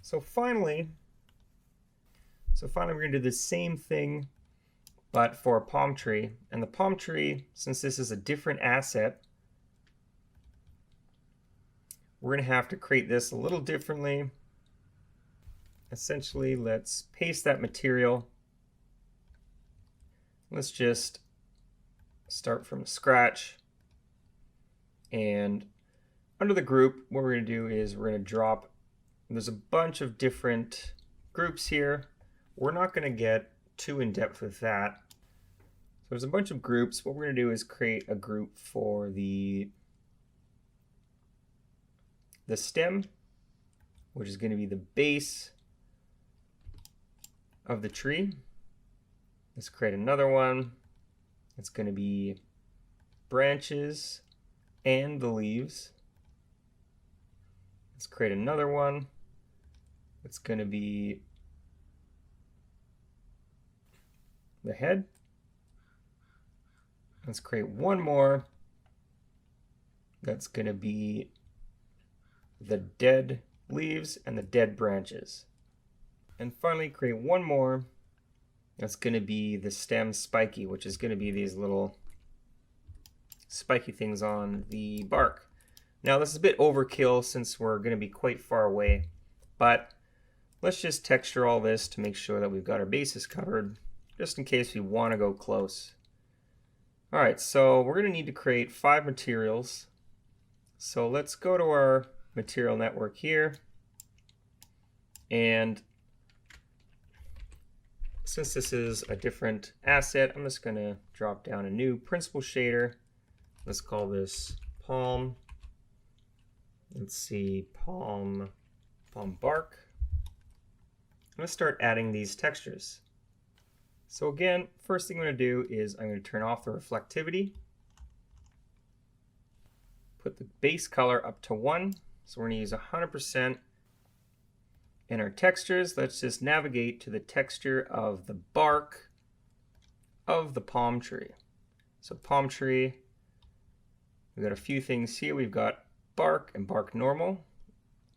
So finally we're going to do the same thing, but for a palm tree. And the palm tree, since this is a different asset, we're going to have to create this a little differently. Essentially, let's paste that material. Let's just start from scratch. And under the group, what we're going to do is we're going to drop, there's a bunch of different groups here. We're not going to get too in depth with that. So there's a bunch of groups. What we're going to do is create a group for the stem, which is going to be the base of the tree. Let's create another one. It's going to be branches and the leaves. Let's create another one. It's going to be the head. Let's create one more. That's going to be the dead leaves and the dead branches. And finally, create one more. That's going to be the stem spiky, which is going to be these little spiky things on the bark. Now, this is a bit overkill since we're going to be quite far away, but let's just texture all this to make sure that we've got our bases covered, just in case we want to go close. All right, so we're going to need to create 5 materials. So let's go to our material network here, and since this is a different asset, I'm just going to drop down a new principal shader. Let's call this palm. Let's see, palm bark. I'm going to start adding these textures. So again, first thing I'm going to do is I'm going to turn off the reflectivity. Put the base color up to 1. So we're going to use 100%. In our textures, let's just navigate to the texture of the bark of the palm tree. So palm tree, we've got a few things here. We've got bark and bark normal.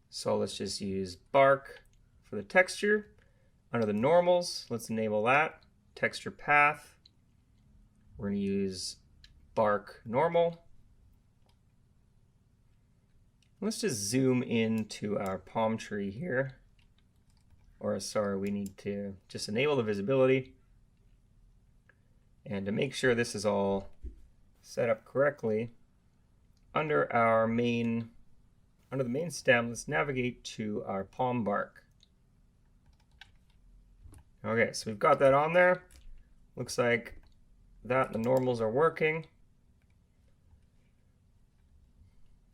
So let's just use bark for the texture. Under the normals, let's enable that. Texture path, we're going to use bark normal. Let's just zoom into our palm tree here. Or sorry, we need to just enable the visibility. And to make sure this is all set up correctly, under the main stem, let's navigate to our palm bark. Okay, so we've got that on there. Looks like that the normals are working.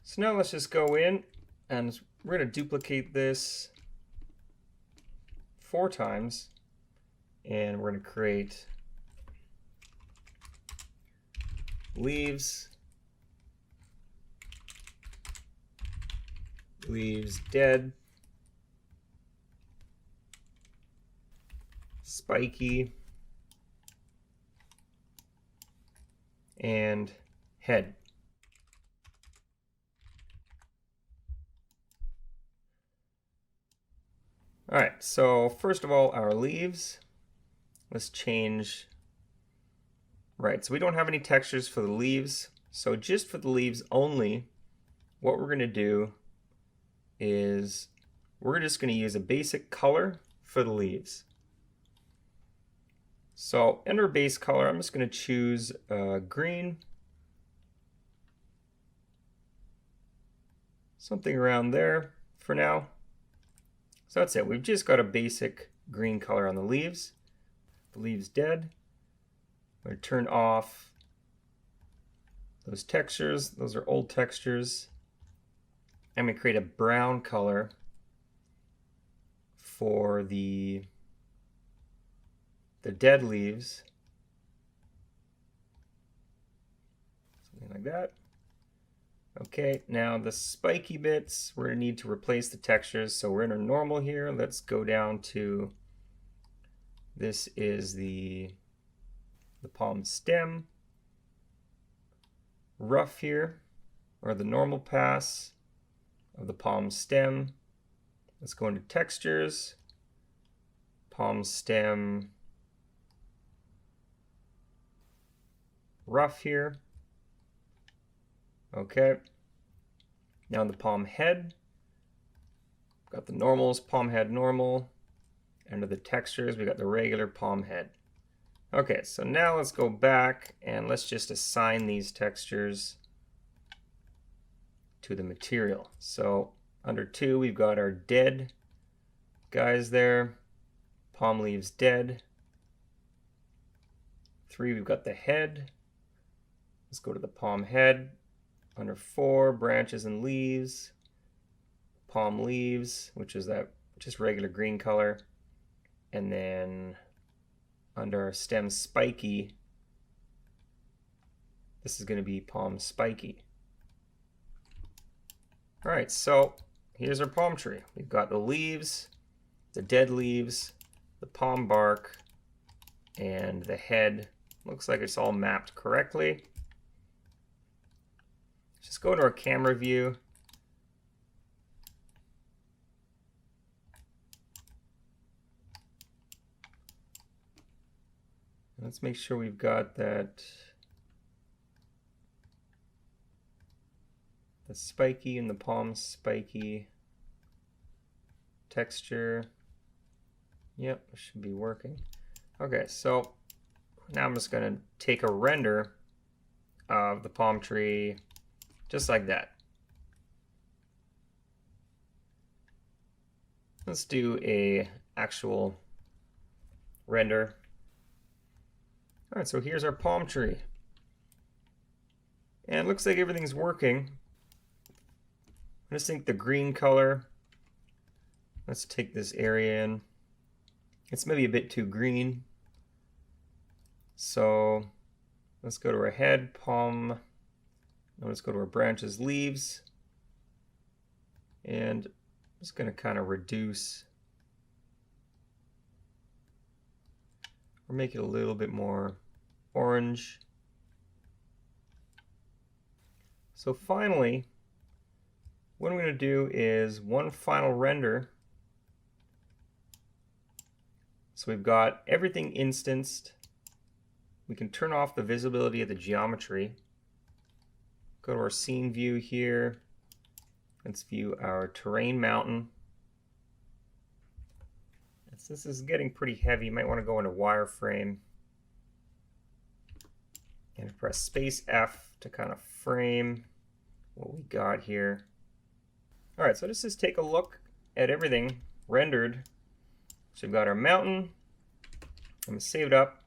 So now let's just go in and we're going to duplicate this 4 times, and we're going to create leaves dead, spiky, and head. All right, so first of all, our leaves, let's change. Right, so we don't have any textures for the leaves. So just for the leaves only, what we're going to do is we're just going to use a basic color for the leaves. So under base color, I'm just going to choose green. Something around there for now. So that's it. We've just got a basic green color on the leaves. The leaves dead. I'm going to turn off those textures. Those are old textures. I'm going to create a brown color for the dead leaves. Something like that. Okay, now the spiky bits, we're going to need to replace the textures. So we're in our normal here. Let's go down to, this is the palm stem. Rough here, or the normal pass of the palm stem. Let's go into textures, palm stem, rough here. Okay. Now in the palm head, got the normals, palm head normal. Under the textures, we got the regular palm head. Okay, so now let's go back and let's just assign these textures to the material. So under 2, we've got our dead guys there. Palm leaves dead. 3, we've got the head. Let's go to the palm head. Under 4, branches and leaves. Palm leaves, which is regular green color. And then under our stem spiky, this is going to be palm spiky. All right, so here's our palm tree. We've got the leaves, the dead leaves, the palm bark, and the head. Looks like it's all mapped correctly. Just go to our camera view. Let's make sure we've got that, the spiky and the palm spiky texture. Yep, it should be working. Okay, so now I'm just going to take a render of the palm tree just like that. Let's do a actual render. All right, so here's our palm tree. And it looks like everything's working. I just think the green color, let's take this area in. It's maybe a bit too green. So let's go to our head, palm. Now let's go to our branches, leaves. And I'm just going to kind of reduce or make it a little bit more orange. So finally, what I'm going to do is one final render. So we've got everything instanced. We can turn off the visibility of the geometry. Go to our scene view here. Let's view our terrain mountain. This is getting pretty heavy. You might want to go into wireframe and press space F to kind of frame what we got here. All right, so let's just take a look at everything rendered. So we've got our mountain. I'm going to save it up,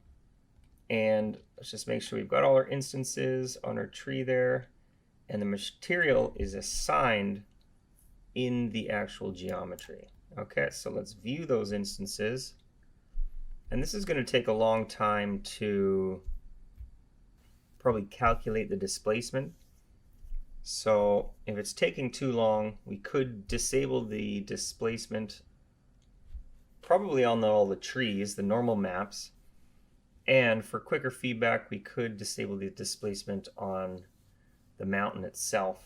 and let's just make sure we've got all our instances on our tree there, and the material is assigned in the actual geometry. Okay, so let's view those instances. And this is going to take a long time to probably calculate the displacement. So if it's taking too long, we could disable the displacement probably on all the trees, the normal maps. And for quicker feedback, we could disable the displacement on the mountain itself.